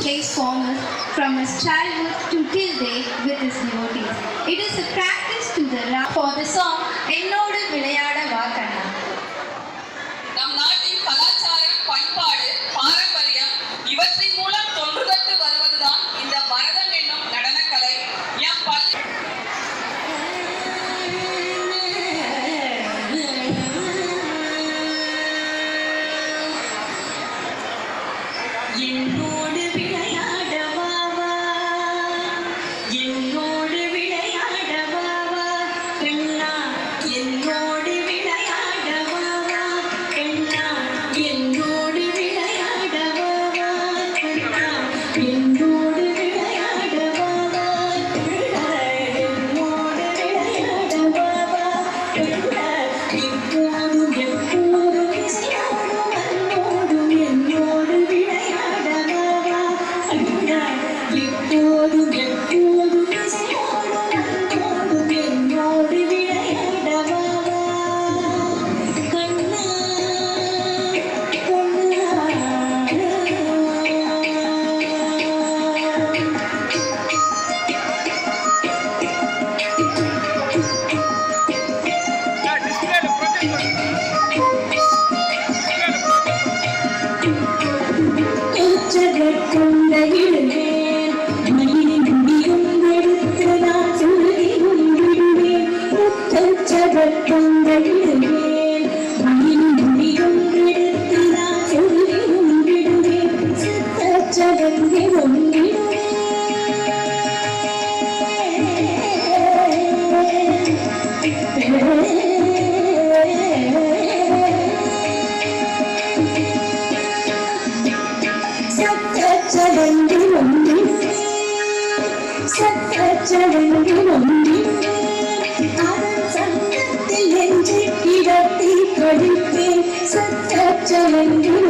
plays farmers from his childhood to till date with his devotees. It is a practice to the for the song என்னோடு விளையாட வா கண்ணா. நம் நாட்டின் கலாச்சாரம், பண்பாடு, பாரம்பரியம் இவற்றின் மூலம் தொன்றுதட்டு வருவதுதான் இந்த பரதம் என்னும் நடனக்கலை. எம் பள்ளி என்னோடு விளையாட வா வா, என்னோடு விளையாட வா வா கண்ணா, என்னோடு விளையாட வா வா கண்ணா, என்னோடு விளையாட வா வா கண்ணா, என்னோடு விளையாட வா வா கண்ணா, என்னோடு விளையாட வா வா கண்ணா, இப்போதும் எப்போதும் இசையோடும் அன்போடும் என்னோடு விளையாட வா வா கண்ணா, எப்போதும் எப்போதும் இசையோடும் அன்போடும் என்னோடு விளையாட வா வா கண்ணா கொண்ட இடுவேன் மயிலின் முடியும் எடுத்து நான் சொல்லி விடுவேன். கொண்ட இடுவேன் மயிலின் முடியும் எடுத்து நான் சொல்லி விடுவேன். சித்தச்சடங்கை ஒன்றிடுவேன். சட்டச்சடங்கில் ஒன்றிடுவேன். அதன் சங்கத்தில் என்று கிடத்தி கழிப்பேன். சட்டச்சடங்கில்